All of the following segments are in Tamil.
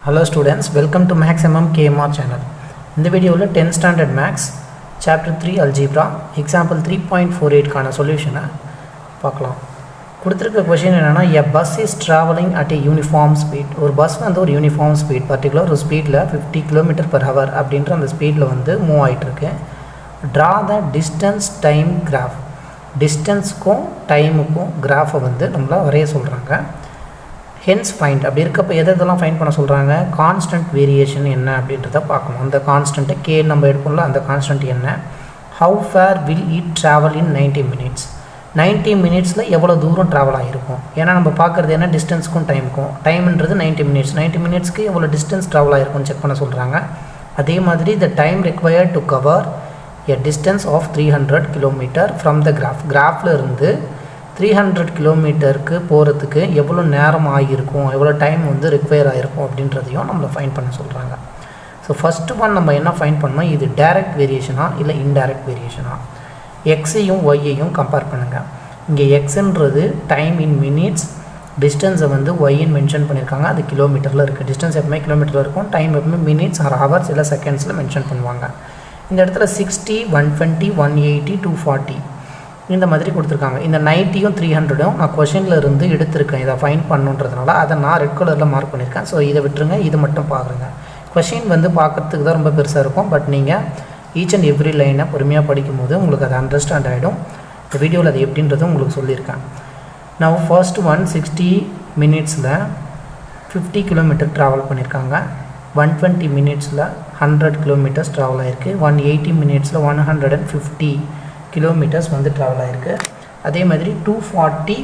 Hello students, welcome to Mathsmmkmr channel. In the video, 10th standard Maths, chapter 3 Algebra, example 3.48 கான சொல்யூஷனை பார்க்கலாம். கொடுத்திருக்க question என்னன்னா, a bus is traveling at a uniform speed. ஒரு பஸ் வந்து ஒரு uniform speed, particular ஒரு ஸ்பீடில் 50 km/h அப்படின்ற அந்த ஸ்பீடில் வந்து மூவ் ஆகிட்டு இருக்கு. Draw the distance time graph. டிஸ்டன்ஸுக்கும் டைமுக்கும் கிராஃபை வந்து நம்மளை வரைய சொல்கிறாங்க. ஹென்ஸ் ஃபைண்ட் அப்படி இருக்கப்போ எதெல்லாம் ஃபைண்ட் பண்ண சொல்கிறாங்க, கான்ஸ்டன்ட் வேரியேஷன் என்ன அப்படின்றத பார்க்கணும். அந்த கான்ஸ்டன்ட்டை கே நம்ம எடுப்போம்ல, அந்த கான்ஸ்டன்ட் என்ன, how far will it travel in 90 minutes, 90 minutesல எவ்வளோ தூரம் ட்ராவல் ஆகிருக்கும். ஏன்னா நம்ம பார்க்குறது என்ன, டிஸ்டன்ஸுக்கும் டைமுக்கும். டைம்ன்றது 90 minutes, 90 minutesக்கு எவ்வளோ டிஸ்டன்ஸ் ட்ராவல் ஆகிருக்கும்னு செக் பண்ண சொல்கிறாங்க. அதே மாதிரி the time required to cover a distance of 300 km from the graph. கிராஃபில் இருந்து 300 கிலோமீட்டருக்கு போகிறதுக்கு எவ்வளோ நேரம் ஆகியிருக்கும், எவ்வளோ டைம் வந்து ரிக்வயர் ஆகிருக்கும் அப்படின்றதையும் நம்மளை ஃபைண்ட் பண்ண சொல்கிறாங்க. ஸோ ஃபஸ்ட்டு ஒன் நம்ம என்ன ஃபைண்ட் பண்ணோம், இது டைரக்ட் வேரியேஷனா இல்லை இன்டைரக்ட் வேரியேஷனா. எக்ஸையும் ஒய்யையும் கம்பேர் பண்ணுங்கள். இங்கே எக்ஸுன்றது டைம் இன் மினிட்ஸ், டிஸ்டன்ஸை வந்து ஒய்ன்னு மென்ஷன் பண்ணியிருக்காங்க, அது கிலோமீட்டரில் இருக்குது. டிஸ்டன்ஸ் எப்பவுமே கிலோமீட்டரில் இருக்கும், டைம் எப்பவுமே மினிட்ஸ் ஆர் ஹவர்ஸ் இல்லை செகண்ட்ஸில் மென்ஷன் பண்ணுவாங்க. இந்த இடத்துல 60, 120, 180, 240 இந்த மாதிரி கொடுத்துருக்காங்க. இந்த 90யும் 300ம் நான் கொஷனில் இருந்து எடுத்திருக்கேன், இதை ஃபைண்ட் பண்ணுன்றதுனால அதை நான் ரெட் கலரில் மார்க் பண்ணியிருக்கேன். ஸோ இதை விட்டுருங்க, இது மட்டும் பார்க்குறேங்க. கொஷின் வந்து பார்க்குறதுக்கு தான் ரொம்ப பெருசாக இருக்கும், பட் நீங்கள் ஈச் அண்ட் எவ்ரி லைனை பொறுமையாக படிக்கும்போது உங்களுக்கு அது அண்டர்ஸ்டாண்ட் ஆகிடும். இந்த வீடியோவில் அது எப்படின்றது உங்களுக்கு சொல்லியிருக்கேன். நான் ஃபர்ஸ்ட் ஒன் 60 minutesல 50 கிலோமீட்டர் ட்ராவல் பண்ணியிருக்காங்க. 120 minutesல 100 கிலோமீட்டர்ஸ் ட்ராவல் ஆகிருக்கு. 180 minutesல 150 கிலோமீட்டர்ஸ் வந்து ட்ராவல் ஆகிருக்கு. அதே மாதிரி 240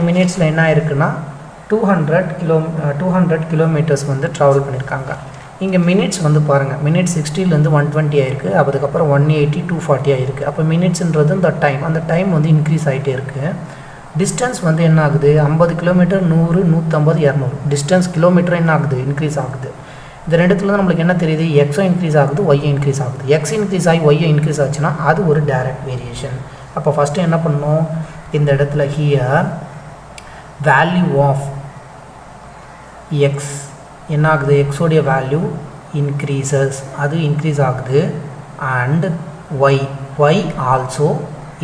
minutesல என்ன ஆயிருக்குன்னா 200 கிலோமீட்டர்ஸ் வந்து ட்ராவல் பண்ணியிருக்காங்க. இங்கே மினிட்ஸ் வந்து பாருங்கள், மினிட்ஸ் 60லேருந்து 120 ஆகிருக்கு, அதுக்கப்புறம் 180, 240 ஆகிருக்கு. அப்போ மினிட்ஸுன்றது இந்த டைம், அந்த டைம் வந்து இன்க்ரீஸ் ஆகிட்டே இருக்குது. டிஸ்டன்ஸ் வந்து என்ன ஆகுது, 50 கிலோமீட்டர், 100, 150, 200. டிஸ்டன்ஸ் கிலோமீட்டர் என்ன ஆகுது, இன்க்ரீஸ் ஆகுது. இந்த ரெண்டுத்துல தான் நம்மளுக்கு என்ன தெரியுது, எக்ஸும் இன்க்ரீஸ் ஆகுது, ஒய்யும் இன்க்ரீஸ் ஆகுது. எக்ஸ் இன்க்ரீஸ் ஆகி ஒய்யும் இன்க்ரீஸ் ஆச்சுன்னா அது ஒரு டைரக்ட் வேரியேஷன். அப்போ ஃபஸ்ட்டு என்ன பண்ணணும், இந்த இடத்துல ஹியர் வேல்யூ ஆஃப் எக்ஸ் என்ன ஆகுது, எக்ஸோடைய வேல்யூ இன்க்ரீசஸ், அது இன்க்ரீஸ் ஆகுது. அண்ட் ஒய் ஆல்சோ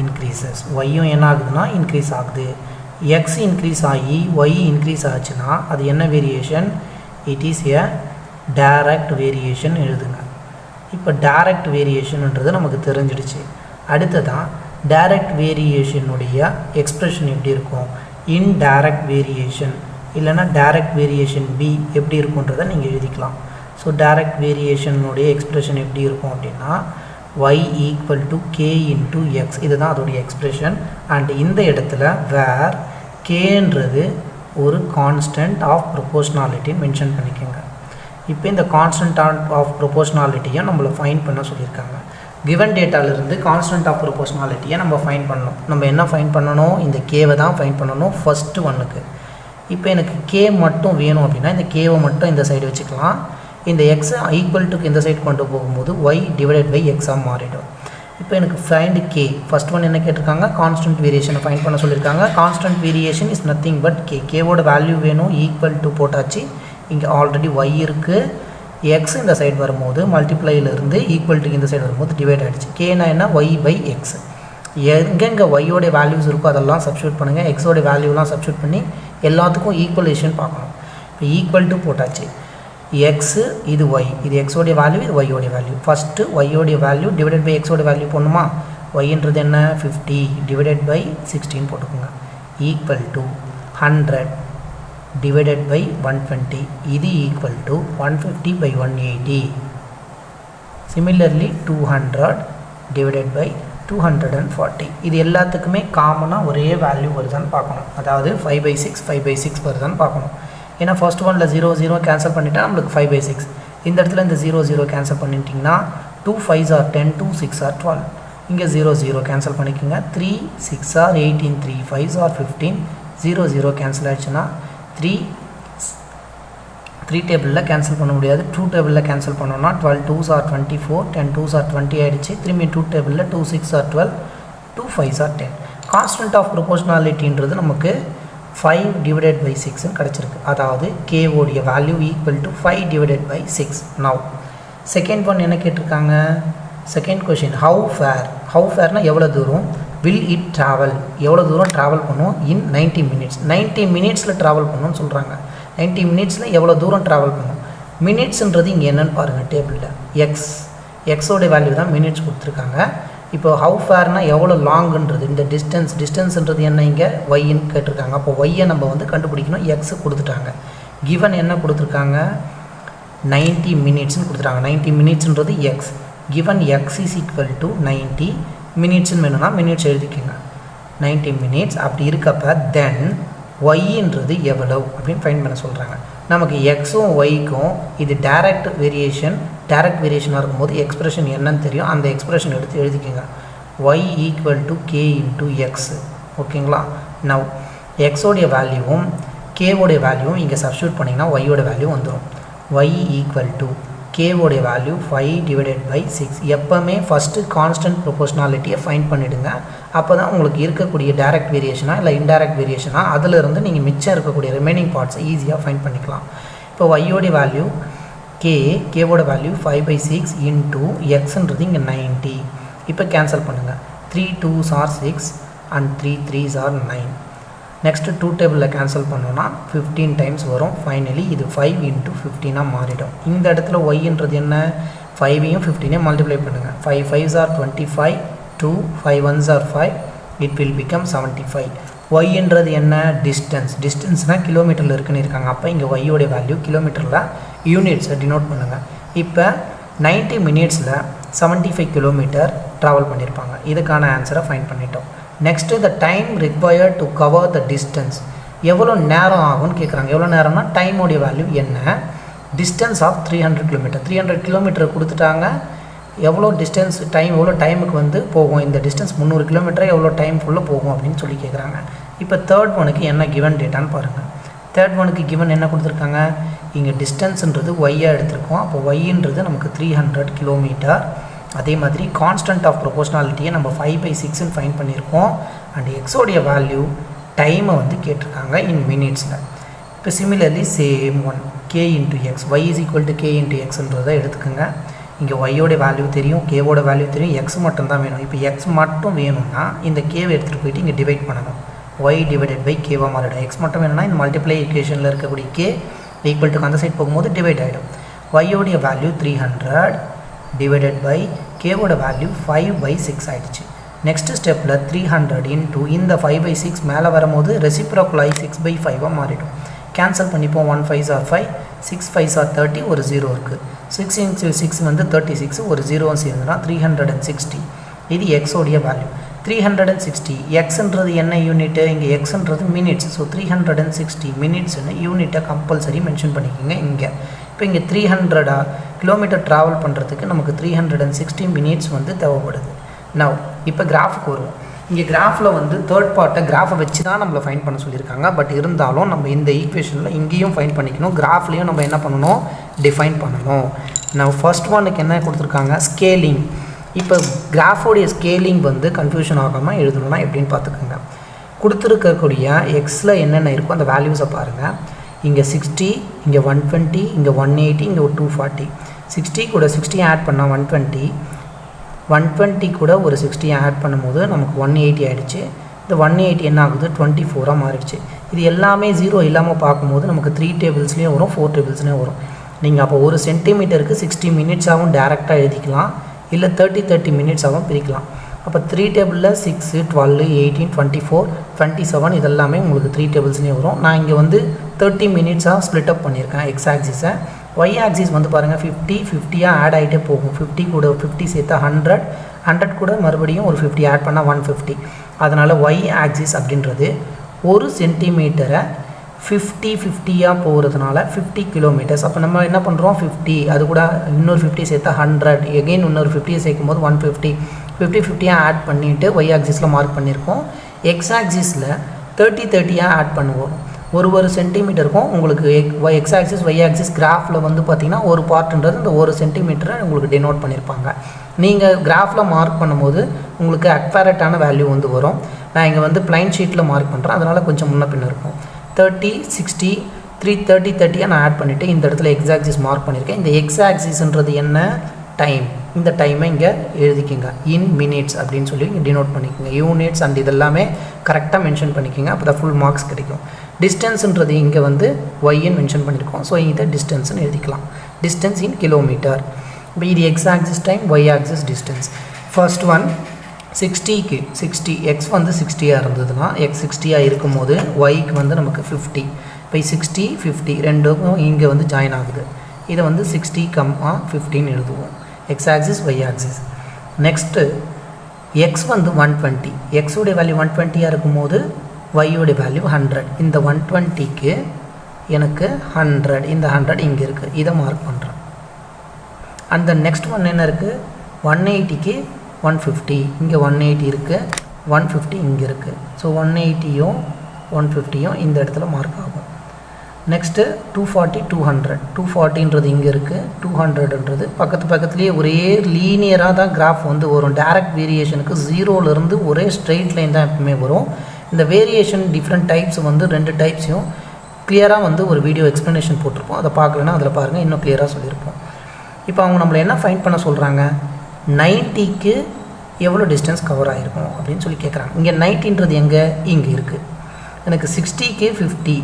இன்க்ரீசஸ், ஒய்யும் என்ன ஆகுதுன்னா இன்க்ரீஸ் ஆகுது. எக்ஸ் இன்க்ரீஸ் ஆகி ஒய் இன்க்ரீஸ் ஆச்சுன்னா அது என்ன variation, it is a direct variation எழுதுங்க. இப்போ டைரக்ட் வேரியேஷன்ன்றது நமக்கு தெரிஞ்சிடுச்சு. அடுத்ததான் டைரக்ட் வேரியேஷனுடைய எக்ஸ்பிரஷன் எப்படி இருக்கும், இன்டைரக்ட் வேரியேஷன் இல்லைனா டைரக்ட் வேரியேஷன் பி எப்படி இருக்குன்றதை நீங்கள் எழுதிக்கலாம். ஸோ டைரக்ட் வேரியேஷனுடைய எக்ஸ்பிரஷன் எப்படி இருக்கும் அப்படின்னா y equal to k into X, இதுதான் அதோடைய எக்ஸ்பிரஷன். அண்ட் இந்த இடத்துல வேர் கேன்றது ஒரு கான்ஸ்டன்ட் ஆஃப் ப்ரொபோஷ்னாலிட்டின்னு மென்ஷன் பண்ணிக்கோங்க. இப்போ இந்த கான்ஸ்டன்ட் ஆஃப் ப்ரொபோஷ்னாலிட்டியை நம்மளை ஃபைண்ட் பண்ண சொல்லியிருக்காங்க. கிவன் டேட்டாவிலிருந்து கான்ஸ்டன்ட் ஆஃப் ப்ரொபோஷ்னாலிட்டியை நம்ம ஃபைண்ட் பண்ணணும். நம்ம என்ன ஃபைண்ட் பண்ணணும், இந்த கேவை தான் ஃபைண்ட் பண்ணணும் ஃபஸ்ட்டு ஒன்றுக்கு. இப்போ எனக்கு கே மட்டும் வேணும் அப்படின்னா இந்த கேவை மட்டும் இந்த சைடு வச்சுக்கலாம். இந்த எக்ஸை ஈக்குவல் டுக்கு இந்த சைடு கொண்டு போகும்போது ஒய் டிவைடட் பை எக்ஸாக மாறிடும். இப்போ எனக்கு ஃபைண்ட் கே, ஃபஸ்ட் ஒன் என்ன கேட்டிருக்காங்க, கான்ஸ்டன்ட் வேரியேஷனை ஃபைண்ட் பண்ண சொல்லியிருக்காங்க. Constant variation is nothing but k, கேவோட வேல்யூ வேணும், ஈக்குவல் டு போட்டாச்சு. இங்கே ஆல்ரெடி ஒய் இருக்குது, எக்ஸ் இந்த சைடு வரும்போது மல்டிப்ளைலேருந்து ஈக்குவல் டுக்கு இந்த சைடு வரும்போது டிவைட் ஆகிடுச்சு. கேனா என்ன, ஒய் பை எக்ஸ். எங்கெங்கே ஒய்யோடைய வேல்யூஸ் இருக்கோ அதெல்லாம் சப்ஸ்டியூட் பண்ணுங்கள், எக்ஸோடைய வேல்யூலாம் சப்ஸ்டியூட் பண்ணி எல்லாத்துக்கும் ஈக்குவலேஷன் பார்க்கணும். இப்போ ஈக்குவல் டு போட்டாச்சு. எக்ஸு இது ஒய், இது எக்ஸோடைய வேல்யூ, இது ஒய்யோடைய வேல்யூ. ஃபஸ்ட்டு ஒய்யோடைய வேல்யூ டிவைடட் பை எக்ஸோடைய வேல்யூ போடணுமா. ஒய்ன்றது என்ன, 50 டிவைடட் பை 16 போட்டுக்கோங்க. ஈக்குவல் டு 100 டிவைடட் பை 120, இது equal to 150 by 180. Similarly 200 divided by 240. இது எல்லாத்துக்குமே காமனாக ஒரே வேல்யூ வருதான்னு பார்க்கணும். அதாவது 5/6 5/6 வருதான்னு பார்க்கணும். ஏன்னா ஃபர்ஸ்ட் ஒனில் 0 0 கேன்சல் பண்ணிட்டா நம்மளுக்கு 5/6. இந்த இடத்துல இந்த 0 0 cancel பண்ணிட்டிங்கன்னா 2 5s are 10, 2 6s are 12. இங்கே 0 0 கேன்சல் பண்ணிக்கோங்க. 3 6s are 18, 3 5s are 15. 0 0 cancel ஆகிடுச்சுன்னா 3 டேபிளில் கேன்சல் பண்ண முடியாது, 2 டேபிளில் கேன்சல் பண்ணோன்னா 12 2s are 24, 10 2s are 20 ஆகிடுச்சு. திரும்பி 2 டேபிளில் 2 6s are 12, 2 5s are 10. Constant of ப்ரொபோஷ்னாலிட்டின்றது நமக்கு 5 divided by 6 கிடச்சிருக்கு. அதாவது k உடைய value equal to 5 divided by 6. Now second one என்ன கேட்டிருக்காங்க? செகண்ட் கொஷின் ஹவு ஃபேர்னா எவ்வளோ தூரம், வில் இட் ட்ராவல் எவ்வளோ தூரம் ட்ராவல் பண்ணும் இன் 90 மினிட்ஸ். 90 மினிட்ஸில் ட்ராவல் பண்ணணும்னு சொல்கிறாங்க. 90 மினிட்ஸில் எவ்வளோ தூரம் ட்ராவல் பண்ணும். மினிட்ஸுன்றது இங்கே என்னென்னு பாருங்கள் டேபிளில். எக்ஸோடைய வேல்யூ தான் மினிட்ஸ் கொடுத்துருக்காங்க. இப்போ ஹவு ஃபேர்னா எவ்வளோ லாங்குன்றது, இந்த டிஸ்டன்ஸ்ன்றது என்ன இங்கே ஒய்ன்னு கேட்டிருக்காங்க. அப்போ ஒய்யை நம்ம வந்து கண்டுபிடிக்கணும். எக்ஸு கொடுத்துட்டாங்க. கிவன் என்ன கொடுத்துருக்காங்க? 90 மினிட்ஸ்னு கொடுத்துட்டாங்க. 90 மினிட்ஸ்ன்றது x. Given x is equal to 90 மினிட்ஸ்ன்னு வேணும்னா மினிட்ஸ் எழுதிக்கோங்க. 90 மினிட்ஸ் அப்படி இருக்கப்ப தென் ஒய்ன்றது எவ்வளோ அப்படின்னு ஃபைண்ட் பண்ண சொல்கிறாங்க. நமக்கு எக்ஸும் ஒய்க்கும் இது டைரக்ட் வேரியேஷனாக இருக்கும்போது எக்ஸ்பிரஷன் என்னன்னு தெரியும். அந்த எக்ஸ்பிரஷன் எடுத்து எழுதிக்கோங்க. Y equal to k into x. ஓகேங்களா? நவ் எக்ஸோடைய வேல்யூவும் கேவோடைய வேல்யூவும் இங்கே சப்ஸ்டியூட் பண்ணிங்கன்னா ஒய்யோட வேல்யூ வந்துடும். ஒய் ஈக்குவல் டு கேவோடைய வேல்யூ 5 divided by 6. எப்போவுமே ஃபஸ்ட்டு கான்ஸ்டன்ட் ப்ரொபோஷனாலிட்டியை ஃபைண்ட் பண்ணிவிடுங்க. அப்போ தான் உங்களுக்கு இருக்கக்கூடிய டைரக்ட் வேரியேஷனாக இல்லை இன்டைரக்ட் வேரியேஷனாக அதிலிருந்து நீங்கள் மிச்சம் இருக்கக்கூடிய ரிமைனிங் பார்ட்ஸை ஈஸியாக ஃபைண்ட் பண்ணிக்கலாம். இப்போ ஒய்யோடைய வேல்யூ கேவோட வேல்யூ 5/6 இன்ட்டு எக்ஸுன்றது இங்கே 90. இப்போ கேன்சல் பண்ணுங்கள். 3 2s are 6 and 3 3s are 9. Next 2 டேபிளில் கேன்சல் பண்ணோன்னா 15 டைம்ஸ் வரும். ஃபைனலி இது 5 into 15 மாறிடும். இந்த இடத்துல ஒய்ன்றது என்ன? 5ஐயும் 15ஐயும் மல்டிப்ளை பண்ணுங்கள். 5 5s are 25, 2 5 1s are 5, it will become 75. ஒய்ன்றது என்ன? டிஸ்டன்ஸ்னால் கிலோமீட்டரில் இருக்குன்னு இருக்காங்க. அப்போ இங்கே ஒய்யோடைய வேல்யூ கிலோமீட்டரில் யூனிட்ஸை டினோட் பண்ணுங்கள். இப்போ 90 மினிட்ஸில் 75 கிலோமீட்டர் ட்ராவல் பண்ணியிருப்பாங்க. இதுக்கான ஆன்சரை ஃபைண்ட் பண்ணிட்டோம். Next the time required to cover the distance எவ்வளோ நேரம் ஆகும்னு கேட்குறாங்க. எவ்வளோ நேரம்னா டைமோடைய வேல்யூ என்ன? Distance of 300 kilometre. 300 கிலோமீட்டர் கொடுத்துட்டாங்க. எவ்வளோ டிஸ்டன்ஸ் எவ்வளோ டைமுக்கு வந்து போகும் இந்த டிஸ்டன்ஸ் 300 கிலோமீட்டர் எவ்வளோ டைம்குள்ளே போகும் அப்படின்னு சொல்லி கேட்குறாங்க. இப்போ தேர்ட் ஒனுக்கு என்ன கிவன் டேட்டான்னு பாருங்கள். தேர்ட் ஒனுக்கு கிவன் என்ன கொடுத்துருக்காங்க? இங்கே டிஸ்டன்ஸுன்றது ஒய்யாக எடுத்திருக்கோம். அப்போ ஒய்ன்றது நமக்கு 300 கிலோமீட்டர். அதே மாதிரி கான்ஸ்டன்ட் ஆஃப் ப்ரொபோஷனாலிட்டியை நம்ம 5/6 ஃபைண்ட் பண்ணியிருக்கோம். அண்ட் எக்ஸோடைய வேல்யூ டைமை வந்து கேட்டிருக்காங்க இன் மினிட்ஸில். இப்போ similarly same one k into x y is equal to k into எக்ஸ்ன்றதை எடுத்துக்கோங்க. இங்கே ஒய்யோடைய வேல்யூ தெரியும், கேவோட வேல்யூ தெரியும், எக்ஸ் மட்டும் தான் வேணும். இப்போ எக்ஸ் மட்டும் வேணும்னா இந்த கேவை எடுத்துகிட்டு போயிட்டு இங்கே டிவைட் பண்ணணும். ஒய் டிவைடட் பை கேவாக மாறிடும். எக்ஸ் மட்டும் வேணும்னா இந்த மல்டிப்ளை ஈக்குவேஷனில் இருக்கக்கூடிய கே ஈக்குவல் டு அந்த சைட் போகும்போது டிவைட் ஆகிடும். ஒய்யோடைய வேல்யூ 300 டிவைடட் பை கேவோட வேல்யூ 5/6 ஆகிடுச்சு. நெக்ஸ்ட்டு ஸ்டெப்பில் 300 இன்ட்டு இந்த 5/6 மேலே வரும்போது ரெசிப்ரோக்கல் 6/5 மாறிடும். கேன்சல் பண்ணிப்போம். 1 5s are 5, 6 5s are 30, ஒரு 0 இருக்குது. 6 into 6 வந்து 36, ஒரு 0 சேர்ந்துனா 360. இது எக்ஸோடைய வேல்யூ 360. எக்ஸ்ன்றது என்ன யூனிட்டு? இங்கே எக்ஸ்ன்றது மினிட்ஸ். ஸோ 360 மினிட்ஸ்னு யூனிட்டை கம்பல்சரி மென்ஷன் பண்ணிக்கோங்க இங்கே. இப்போ இங்கே 300 கிலோமீட்டர் ட்ராவல் பண்ணுறதுக்கு நமக்கு 360 மினிட்ஸ் வந்து தேவைப்படுது. நவ் இப்போ கிராஃபுக்கு வருவோம். இங்கே கிராஃபில் வந்து தேர்ட் பார்ட்டை கிராஃபை வச்சு தான் நம்மளை ஃபைண்ட் பண்ண சொல்லியிருக்காங்க. பட் இருந்தாலும் நம்ம இந்த ஈக்குவேஷனில் இங்கேயும் ஃபைண்ட் பண்ணிக்கணும், கிராஃப்லேயும் நம்ம என்ன பண்ணணும்? டிஃபைன் பண்ணணும். நான் ஃபர்ஸ்ட் ஒனுக்கு என்ன கொடுத்துருக்காங்க? ஸ்கேலிங். இப்போ கிராஃபோடைய ஸ்கேலிங் வந்து கன்ஃபியூஷன் ஆகாமல் எழுதணும்னா எப்படின்னு பார்த்துக்கோங்க. கொடுத்துருக்கக்கூடிய எக்ஸில் என்னென்ன இருக்கோ அந்த வேல்யூஸை பாருங்கள். இங்கே 60, இங்கே 120, இங்கே 180, இங்கே ஒரு 240. 60 கூட 60 ஆட் பண்ணால் 120, 120 கூட ஒரு 60 ஆட் பண்ணும்போது நமக்கு 180 ஆகிடுச்சு. இந்த 180 என்ன ஆகுது? 24 மாறிடுச்சு. இது எல்லாமே 0 இல்லாமல் பார்க்கும்போது நமக்கு 3 டேபிள்ஸ்லேயும் வரும், 4 டேபிள்ஸ்லேயும் வரும். நீங்கள் அப்போ ஒரு சென்டிமீட்டருக்கு 60 மினிட்ஸாகவும் டேரெக்டாக எழுதிக்கலாம், இல்லை 30 மினிட்ஸாகவும் பிரிக்கலாம். அப்போ 3 டேபிளில் 6, 12, 18, 24, 27 இதெல்லாமே உங்களுக்கு 3 டேபிள்ஸ்லேயும் வரும். நான் இங்கே வந்து 30 மினிட்ஸாக ஸ்ப்ளிட் அப் பண்ணியிருக்கேன் எக்ஸ் ஆக்சிஸை. ஒய் ஆக்சிஸ் வந்து பாருங்கள் 50 ஆட் ஆகிட்டே போகும். 50 கூட 50 சேர்த்தா 100, 100 கூட மறுபடியும் ஒரு 50 ஆட் பண்ணால் 150. அதனால் ஒய் ஆக்சிஸ் அப்படின்றது ஒரு சென்டிமீட்டரை 50 போகிறதுனால 50 கிலோமீட்டர்ஸ். அப்போ நம்ம என்ன பண்ணுறோம்? 50 அது கூட இன்னொரு 50 சேர்த்தா 100, எகெயின் இன்னொரு 50 சேர்க்கும் போது 150. 50 ஆட் பண்ணிவிட்டு ஒய் ஆக்சிஸில் மார்க் பண்ணியிருக்கோம். எக்ஸ் ஆக்சிஸில் 30 ஆட் பண்ணுவோம். ஒரு சென்டிமீட்டருக்கும் உங்களுக்கு எக்ஸ் ஆக்சிஸ் ஒய் ஆக்சிஸ் கிராஃபில் வந்து பார்த்திங்கன்னா ஒரு பார்ட்டுன்றது இந்த ஒரு சென்டிமீட்டரை உங்களுக்கு டெனோட் பண்ணியிருப்பாங்க. நீங்கள் கிராஃபில் மார்க் பண்ணும்போது உங்களுக்கு அக்யூரேட்டான வேல்யூ வந்து வரும். நான் இங்கே வந்து ப்ளைன் ஷீட்டில் மார்க் பண்ணுறேன், அதனால் கொஞ்சம் முன்ன பின்ன இருக்கும். 30, 60, 30, 30 நான் ஆட் பண்ணிவிட்டு இந்த இடத்துல எக்ஸ் ஆக்சிஸ் மார்க் பண்ணியிருக்கேன். இந்த எக்ஸ் ஆக்சிஸ்ன்றது என்ன? டைம். இந்த டைமை இங்கே எழுதிக்கிங்க. இன் மினிட்ஸ் அப்படின்னு சொல்லி டினோட் பண்ணிக்கோங்க. யூனிட்ஸ் அண்ட் இதெல்லாமே கரெக்டாக மென்ஷன் பண்ணிக்கோங்க, அப்போ தான் ஃபுல் மார்க்ஸ் கிடைக்கும். டிஸ்டன்ஸுன்றது இங்கே வந்து ஒய்ன்னு மென்ஷன் பண்ணியிருக்கோம், ஸோ இதை டிஸ்டன்ஸ்னு எழுதிக்கலாம். Distance in kilometre. இப்போ இது x axis time, y axis distance. First one 60க்கு 60 எக்ஸ் வந்து 60 இருந்ததுன்னா எக்ஸ் 60 இருக்கும்போது ஒய்க்கு வந்து நமக்கு 50. இப்போ 60 50 ரெண்டுக்கும் இங்கே வந்து ஜாயின் ஆகுது. இதை வந்து 60, 15 எழுதுவோம். X axis, Y axis. Next X வந்து 120. எக்ஸோடைய வேல்யூ 120 இருக்கும்போது ஒய்யோடைய வேல்யூ 100. இந்த 120க்கு எனக்கு 100, இந்த 100 இங்கே இருக்குது, இதை மார்க் பண்ணுறேன். அந்த நெக்ஸ்ட் ஒன் என்ன இருக்குது? 180க்கு 150, இங்கே 180 இருக்குது, 150 இங்கே இருக்குது. ஸோ 180யும் 150யும் இந்த இடத்துல மார்க் ஆகும். நெக்ஸ்ட்டு 240, 200. 240ன்றது இங்கே இருக்குது, 200ன்றது பக்கத்துலேயே ஒரே லீனியராக தான் கிராஃப் வந்து வரும். டைரக்ட் வேரியேஷனுக்கு 0லேருந்து ஒரே ஸ்ட்ரெயிட் லைன் தான் எப்பவுமே வரும். இந்த வேரியேஷன் டிஃப்ரெண்ட் டைப்ஸ் வந்து 2 டைப்ஸையும் கிளியராக வந்து ஒரு வீடியோ எக்ஸ்ப்ளனேஷன் போட்டிருப்போம், அதை பார்க்கலன்னா அதில் பாருங்கள், இன்னும் கிளியராக சொல்லியிருப்போம். இப்போ அவங்க நம்மளை என்ன ஃபைண்ட் பண்ண சொல்கிறாங்க? 90க்கு எவ்வளோ டிஸ்டன்ஸ் கவர் ஆகிருக்கும் அப்படின்னு சொல்லி கேட்குறாங்க. இங்கே 90ன்றது எங்கே? இங்கே இருக்குது. எனக்கு 60க்கு 50,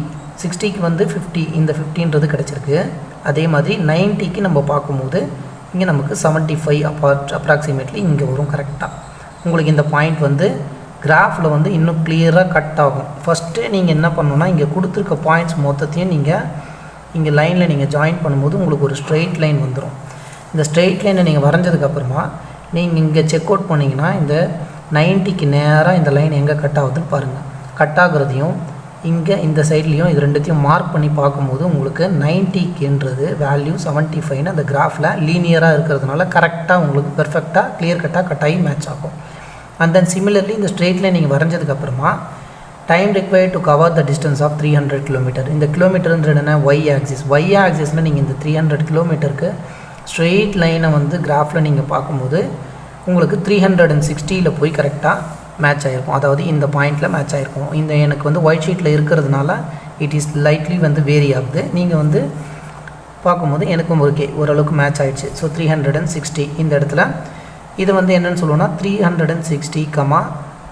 60க்கு வந்து 50, இந்த 50ன்றது கிடச்சிருக்கு. அதே மாதிரி 90க்கு நம்ம பார்க்கும்போது இங்கே நமக்கு 75 அப்ராக்சிமேட்லி இங்கே வரும் கரெக்டாக. உங்களுக்கு இந்த பாயிண்ட் வந்து கிராஃபில் வந்து இன்னும் கிளியராக கட் ஆகும். ஃபஸ்ட்டு நீங்கள் என்ன பண்ணணுன்னா இங்கே கொடுத்துருக்க பாயிண்ட்ஸ் மொத்தத்தையும் நீங்கள் இங்கே லைனில் நீங்கள் ஜாயின் பண்ணும்போது உங்களுக்கு ஒரு ஸ்ட்ரெயிட் லைன் வந்துடும். இந்த ஸ்ட்ரெயிட் லைனை நீங்கள் வரைஞ்சதுக்கப்புறமா நீங்கள் இங்கே செக் அவுட் பண்ணிங்கன்னா இந்த 90க்கு நேராக இந்த லைன் எங்கே கட் ஆகுதுன்னு பாருங்கள். கட் ஆகுறதையும் இங்கே இந்த சைட்லேயும் இது ரெண்டுத்தையும் மார்க் பண்ணி பார்க்கும்போது உங்களுக்கு 90க்குன்றது வேல்யூ 75ன்னு அந்த கிராஃபில் லீனியராக இருக்கிறதுனால கரெக்டாக உங்களுக்கு பெர்ஃபெக்டாக கிளியர் கட்டாக கட்டாகி மேட்ச் ஆகும். அண்ட் தென் சிமிலர்லி இந்த ஸ்ட்ரெயிட் லைன் நீங்கள் வரைஞ்சதுக்கப்புறமா time required to cover the distance of 300 kilometre. இந்த கிலோமீட்டர்ன்றது என்ன? Y axis. ஒய் ஆக்சிஸில் நீங்கள் இந்த 300 கிலோமீட்டருக்கு ஸ்ட்ரெயிட் லைனை வந்து கிராஃபில் நீங்கள் பார்க்கும்போது உங்களுக்கு 360ல் போய் கரெக்டாக மேட்ச் ஆகிருக்கும். அதாவது இந்த பாயிண்டில் மேட்ச் ஆகிருக்கும். இந்த எனக்கு வந்து ஒயிட் ஷீட்டில் இருக்கிறதுனால இட் இஸ் லைட்லி வந்து வேரி ஆகுது. நீங்கள் வந்து பார்க்கும்போது எனக்கும் ஓரளவுக்கு மேட்ச் ஆகிடுச்சு. ஸோ 360 இந்த இடத்துல இது வந்து என்னென்னு சொல்லுவோன்னா 360,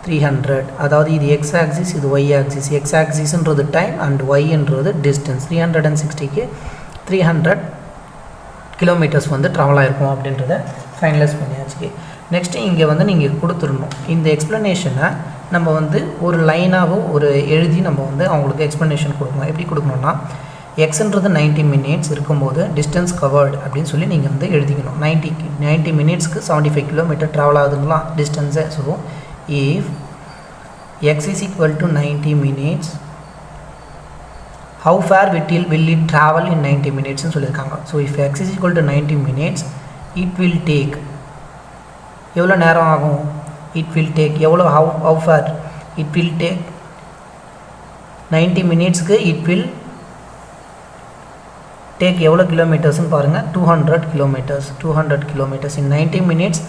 300. அதாவது இது எக்ஸ் ஆக்சிஸ், இது ஒய் ஆக்சிஸ். எக்ஸ் ஆக்சிஸ்ன்றது டைம் அண்ட் ஒய்ன்றது டிஸ்டன்ஸ். 360க்கு 300 கிலோமீட்டர்ஸ் வந்து ட்ராவல் ஆகிருக்கும் அப்படின்றத ஃபைனலைஸ் பண்ணியாச்சு. நெக்ஸ்ட்டு இங்கே வந்து நீங்கள் கொடுத்துடணும். இந்த எக்ஸ்ப்ளனேஷனை நம்ம வந்து ஒரு லைனாகவும் ஒரு எழுதி நம்ம வந்து அவங்களுக்கு எக்ஸ்ப்ளனேஷன் கொடுக்கணும். எப்படி கொடுக்கணுன்னா எக்ஸ்ன்றது 90 மினிட்ஸ் இருக்கும்போது டிஸ்டன்ஸ் கவர்டு அப்படின்னு சொல்லி நீங்கள் வந்து எழுதிக்கணும். 90 மினிட்ஸ்க்கு 75 கிலோமீட்டர் ட்ராவல் ஆகுதுங்களா distance. So if x is equal to 90 minutes how far will it travel in 90 minutes ன்னு சொல்லியிருக்காங்க. So if x is equal to 90 minutes it will take எவ்வளோ நேரம் ஆகும்? இட் வில் டேக் எவ்வளோ how far it will take 90 மினிட்ஸ்க்கு இட் வில் டேக் எவ்வளோ கிலோமீட்டர்ஸ்னு பாருங்கள். 200 கிலோமீட்டர்ஸ். 200 கிலோமீட்டர்ஸ் இன் 90 மினிட்ஸ்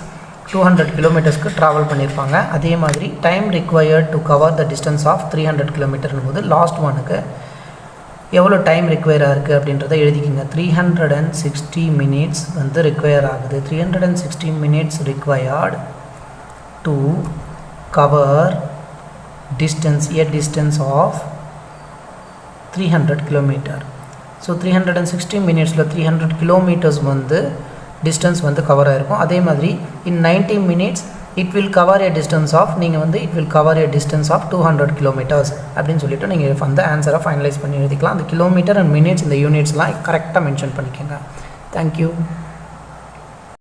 200 கிலோமீட்டர்ஸ்க்கு ட்ராவல் பண்ணியிருப்பாங்க. அதே மாதிரி time required to cover the distance of 300 கிலோமீட்டர்னும் போது லாஸ்ட் ஒனுக்கு எவ்வளோ டைம் ரிக்வயராக இருக்குது அப்படின்றத எழுதிக்கிங்க. 360 மினிட்ஸ் வந்து ரிக்வயர் ஆகுது. 360 minutes required to cover distance distance of 300 kilometre. So 360 மினிட்ஸில் 300 கிலோமீட்டர்ஸ் வந்து டிஸ்டன்ஸ் வந்து கவர் ஆகிருக்கும். அதே மாதிரி in 90 minutes it will cover a distance of நீங்கள் வந்து it will cover a distance of 200 kilometres அப்படின்னு சொல்லிவிட்டு நீங்கள் அந்த ஆன்சரை ஃபைனலைஸ் பண்ணி எழுதிக்கலாம். அந்த கிலோமீட்டர் அண்ட் மினிட்ஸ் இந்த யூனிட்ஸ்லாம் கரெக்டாக மென்ஷன் பண்ணிக்கோங்க. தேங்க்யூ.